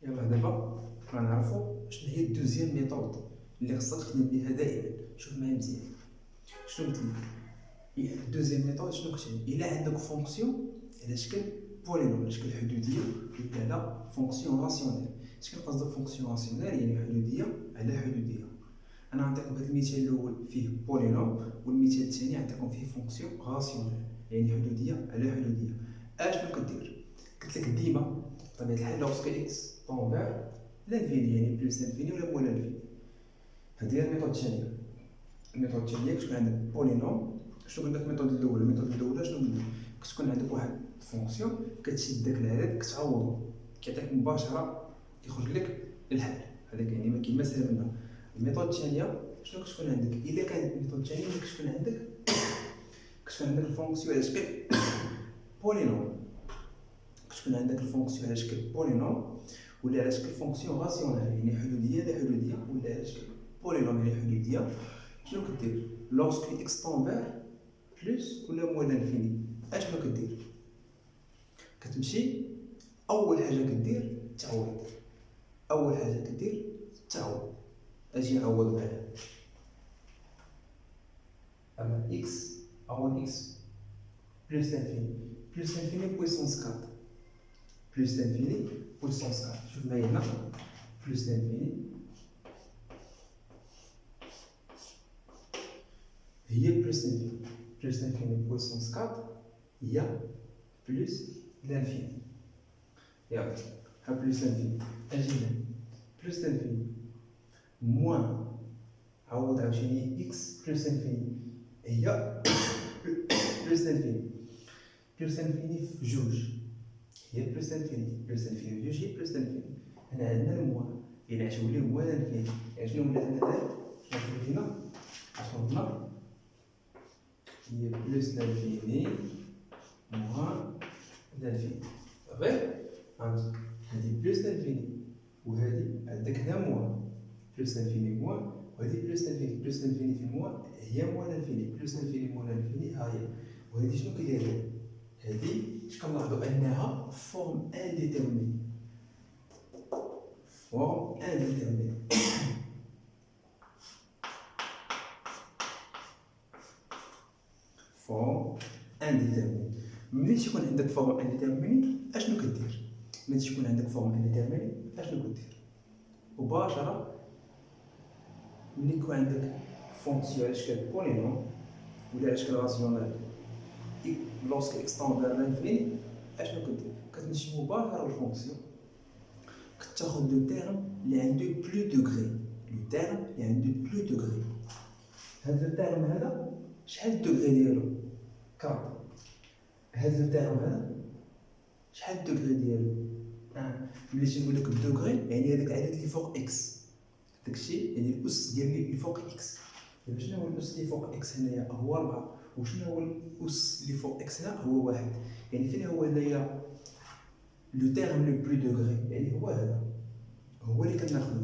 يلا دابا غنعرفو شنو هي الدوزيام ميثود اللي خصك تخدم بها دائما. شوف معايا مزيان شنو قلت لك. الدوزيام ميثود شنو كتعني؟ الا عندك فونكسيون على شكل بولينوم على شكل حدوديه ولا على فونكسيون راسيونيل. اش كنقصد بفونكسيون راسيونيل؟ يعني حدوديه على حدوديه. انا غنعطيكم هذا المثال الاول فيه بولينوم والمثال الثاني غنعطيكم فيه فونكسيون راسيونيل يعني حدوديه على حدوديه. اشنو كدير؟ قلت لك ديما بطبيعه الحال لوغسك اكس طون فير لانفيني يعني بلوس لانفيني ولا موان لانفيني. هذه هي الميثود الثانيه. الميثود الثانيه كتكون عندك بولينوم. شنو قلنا في الميثود الاولى؟ الميثود الاولى شنو قلنا؟ كتكون عندك واحد فونكسيون كتشد داك العدد كتعوضو كيعطيك مباشره يخرج لك الحل. هذاك يعني ما كاين ما سهل منها. الميثود الثانيه شنو كتكون عندك؟ الا كانت الميثود الثانيه كتكون عندك الفونكسيون على شكل بولينوم. كتكون عندك الفونكسيون على شكل بولينوم ولا على شكل فونكسيون راسيونيل يعني حدوديه لا حدوديه ولا على شكل بولينوم يعني حدوديه. شنو كدير؟ لوغسك اكس طون فير بلوس ولا موان لانفيني اشنو كدير؟ كتمشي اول حاجه كدير تعوض. اول حاجه كدير تعوض. اجي نعوض معايا اما اكس عوض اكس بلوس لانفيني. بلوس لانفيني بويسونس 4 بلوس لانفيني بويسونس 4. شوف معايا هنا بلوس لانفيني هي بلوس لانفيني. بلوس لانفيني بويسونس 4 هي بلوس لانفيني. يلا ها بلوس لانفيني اجي هنا بلوس لانفيني موان عوض عاوتاني اكس بلوس لانفيني هي بلوس لانفيني. بلوس لانفيني في جوج هي بلوس لانفيني. بلوس لانفيني في جوج هي بلوس لانفيني. هنا عندنا الموان يعني غتولي موان لانفيني. يعني شنو ولا عندنا دابا؟ شنو كاين هنا؟ شنو هنا؟ هي بلوس لانفيني موان لانفيني. صافي عندك هادي بلوس لانفيني وهادي عندك هنا موان. بلوس لانفيني موان وهادي بلوس لانفيني. بلوس لانفيني في موان هي موان لانفيني. بلوس لانفيني موان لانفيني ها هي. وهادي شنو كيداير؟ هادي اش كنلاحظوا انها فورم انديتيرميني. فورم انديتيرميني. فورم انديتيرميني. ملي تكون عندك فورم انديتيرميني اشنو كدير؟ ملي تكون عندك فورم انديتيرميني اشنو كدير؟ مباشره ملي يكون عندك فونكسيون على شكل بولينوم ولا على شكل راسيونيل لوسك اكس طون فير لانفيني اشنو كدير؟ كتمشي مباشره للفونكسيون كتاخد لو تيرم اللي عنده بلو دوغري. لو تيرم اللي عنده بلو دوغري. هاد لو تيرم هذا شحال الدوغري ديالو؟ 4. هاد لو تيرم هذا شحال الدوغري ديالو؟ ملي تنقول لك الدوغري يعني هذاك العدد اللي فوق اكس. داكشي يعني الاس ديال اللي فوق اكس. دابا شنو هو الاس اللي فوق اكس هنايا؟ هو 4. وشنو هو الاس اللي فوق اكس هنا؟ هو 1. يعني فين هو هنايا لو تيرم لو بلو دوغري؟ يعني هو هذا هو اللي كناخذو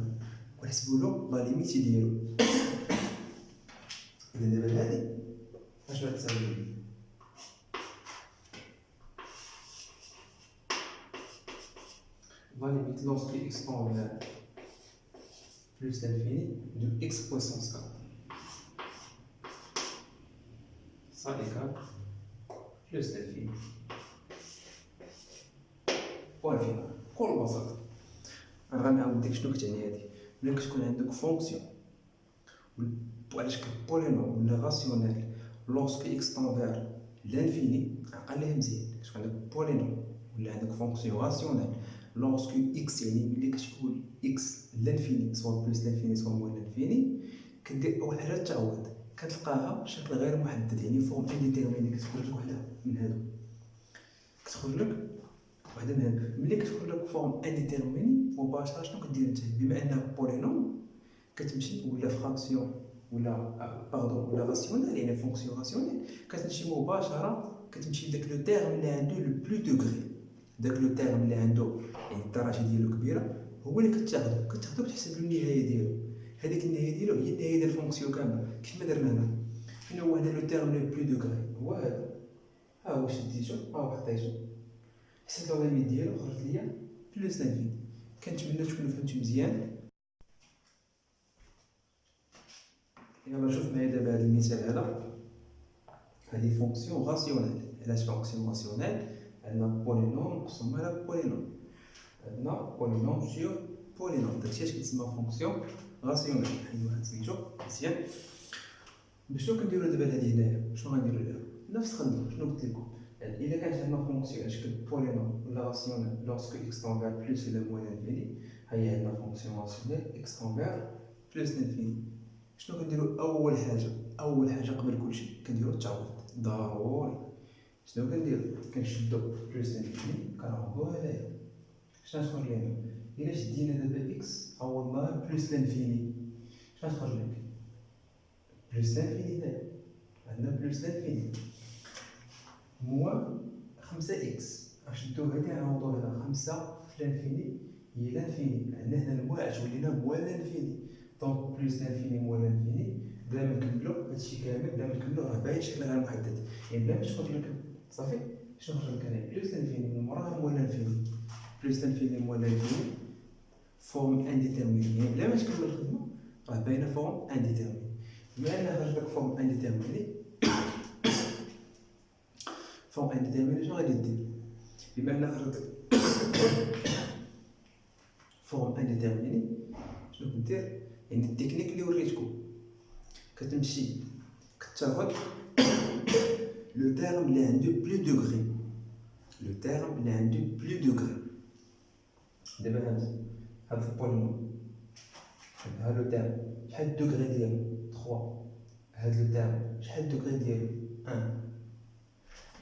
ونحسبوا له لا ليميت ديالو. اذا دابا هذه اش غتساوي؟ لا ليميت لوسك اكس طون فير بلوس لانفيني دو اكس بويسونس 4 ça égale بلوس لانفيني. بوان فينال بكل بساطه. انا غنعاود ديك شنو كتعني هادي. ملي كتكون عندك فونكسيون على شكل بولينوم ولا راسيونيل لوسك اكس طون فير لانفيني عقل ليها مزيان. كتكون عندك بولينوم ولا عندك فونكسيون راسيونيل لوسك اكس يعني ملي كتقول اكس لانفيني سواء بلوس لانفيني سواء موان لانفيني كدير اول حاجه تعوض كتلقاها شكل غير محدد يعني فورم انديتيرميني. كتخرج لك وحده من هادو. كتخرج لك وحده من هادو. ملي كتخرج لك فورم انديتيرميني مباشره شنو كدير انت؟ بما انها بولينوم كتمشي ولا فراكسيون ولا باردون ولا راسيونيل يعني فونكسيون راسيونيل كتمشي مباشره كتمشي لداك لو تيرم اللي عنده لو بلو دوغري. داك لو تيرم اللي عنده يعني الدرجه ديالو كبيره هو اللي كتاخدو كتحسب له النهايه ديالو. هذيك النهايه ديالو هي النهايه ديال الفونكسيون كامله كيف ما درنا هنا. فين هو هذا لو تيرم لو بلو دوغري؟ هو هذا. ها هو شديتو ها هو حطيتو حسبت له ليميت ديالو خرجت ليا بلوس لانفيني. كنتمنى تكونوا فهمتوا مزيان. يلا شوف معايا دابا هذا المثال هذا. هذه فونكسيون غاسيونيل. علاش فونكسيون غاسيونيل؟ عندنا بولينوم مقسوم على بولينوم، عندنا بولينوم سور بولينوم، داكشي اش كتسمى فونكسيون غاسيونيل. حيدو هاد سميتو مزيان. شنو كنديرو دابا لهادي هنايا؟ شنو غنديرو ليها؟ نفس الخدمه. شنو قلت لكم؟ الا كانت عندنا فونكسيون على شكل بولينوم ولا غاسيونيل لورسك اكس تون فير بلوس ولا موان انفيني، هي عندنا فونكسيون غاسيونيل اكس تون فير بلوس لانفيني. شنو كنديرو؟ اول حاجه قبل كلشي كنديرو التعويض ضروري. شنو كنديرو؟ كنشدو بلوس لانفيني كنعوضوها هنايا. شنو تخرج لنا؟ الا شدينا دابا اكس عوضناها بلوس لانفيني، شنو تخرج لك؟ بلوس لانفيني. هنايا عندنا بلوس لانفيني موان 5 اكس. نشدو هادي نعوضو هنا 5 في لانفيني هي لانفيني. عندنا هنا الموان ولينا موان لانفيني، دونك بلوس لانفيني موان لانفيني. بلا ما نكملو هادشي كامل، بلا ما نكملو راه باين شكلها غير محدد، يعني بلا ما تخرج لك صافي. شنو خرج لك هنا؟ بلوس لانفيني من موراها موان لانفيني، بلوس لانفيني موان لانفيني فورم انديتيرميني، يعني بلا ما تكمل الخدمه راه باينه فورم انديتيرميني. بما ان خرج لك فورم انديتيرميني، فورم انديتيرميني شنو غادي دير؟ بما ان خرج لك فورم انديتيرميني شنو كدير؟ يعني التكنيك اللي وريتكم، كتمشي كتاخد لو تيرم اللي عنده بلو دوغري، لو تيرم اللي عنده بلو دوغري. دابا هاد البولينوم هاد لو تيرم شحال الدوغري ديالو؟ 3. هاد لو تيرم شحال الدوغري ديالو؟ 1.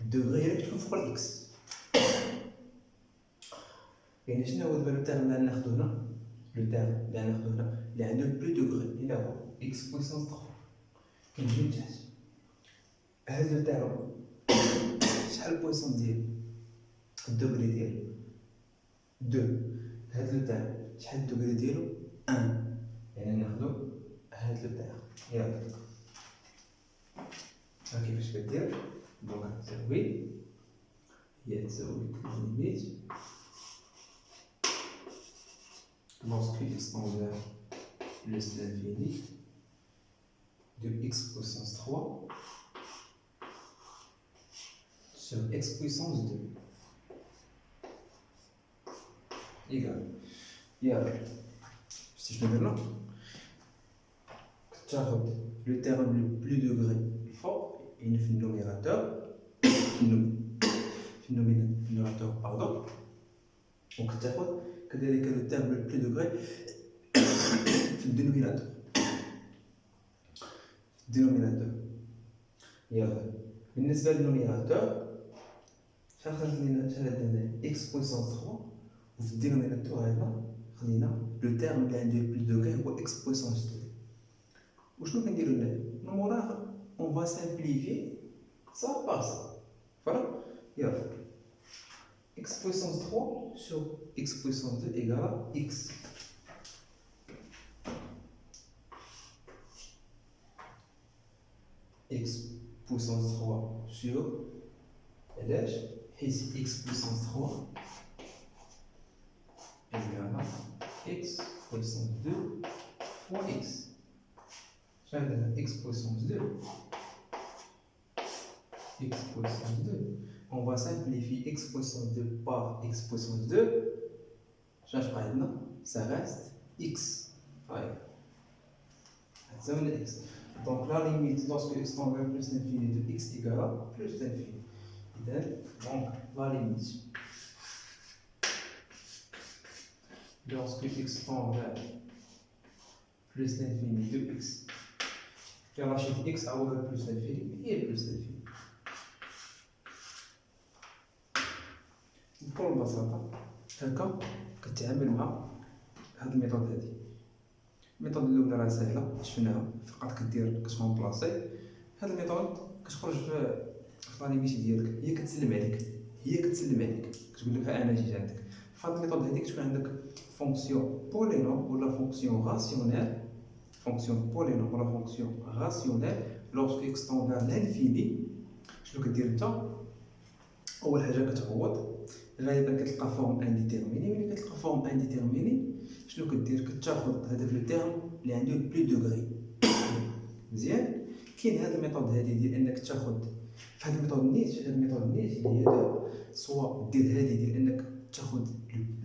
الدوغري هي كتكون فوق الاكس. يعني شنو هو دابا لو تيرم اللي غناخدو هنا؟ لو تيرم اللي غناخدو هنا اللي عنده بلو دوغري اللي هو اكس بويسونس 3. كنجي من تحت هاد لو تيرم شحال البويسون ديالو؟ الدوغري ديالو 2. هاد لو تيرم شحال الدوغري ديالو؟ 1. يعني ناخدو هاد لو تيرم. يلا ها كيفاش كدير؟ دونك تساوي هي تساوي ليميت lorsque x tend vers plus l'infini de x puissance 3 sur x puissance 2 égal. يلا شتي شنو درنا؟ تاخد لو تيرم لو بلو دوغري الفوق يعني في النوميراتور، في النوميراتور باردون، وكتاخد كذلك لو تيرم لو بلو دوغري في الدينوميناتور، يلا بالنسبه للنوميراتور شحال خرج لنا؟ شحال عندنا؟ اكس بويسونس 3، وفي الدينوميناتور هنا خدينا لو تيرم اللي عنده بلو دوغري هو اكس بويسونس 2. وشنو كنديرو هنايا؟ من موراها اون فا سامبليفي ça par ça. Voilà. يلا x puissance 3 sur x puissance 2 égale à x. x puissance 3 sur علاش؟ حيت x puissance 3 égale à x puissance 2 fois x. شحال عندنا x puissance 2 x puissance 2, on va simplifier x puissance 2 par x puissance 2, change par exemple, ça reste x. Ouais. Ça veut dire x. Donc la limite lorsque x tend vers plus l'infini de x égale à plus l'infini. Donc la limite lorsque x tend vers plus l'infini de x, car la chiffre x a plus l'infini et plus l'infini. بكل بساطة هكا كتعامل مع هاد الميثود هادي. الميثود الأولى راه ساهلة شفناها، فقط كدير كتكون بلاصي. هاد الميثود كتخرج في لانيميتي ديالك، هي كتسلم عليك كتقول لك ها أنا جيت عندك. في هاد الميثود هادي كتكون عندك فونكسيون بولينوم ولا فونكسيون غاسيونيل، لورسك إكس تون فير لانفيني. شنو كدير نتا؟ أول حاجة كتعوض غالبا كتلقى فورم انديتيرميني. ملي كتلقى فورم انديتيرميني شنو كدير؟ كتاخد هذاك لو تيرم اللي عنده بلو دوغري. مزيان. كاين هاد الميثود هادي ديال انك تاخد في هاد الميثود نيت، اللي هي دابا سوا دير هادي ديال انك تاخد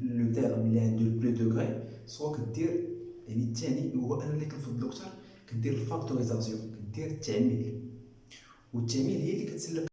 لو تيرم اللي عنده بلو دوغري، سوا كدير يعني الثاني هو انا اللي كنفضلو اكثر، كدير الفاكتوريزاسيون، كدير التعميل. والتعميل هي اللي كتسلك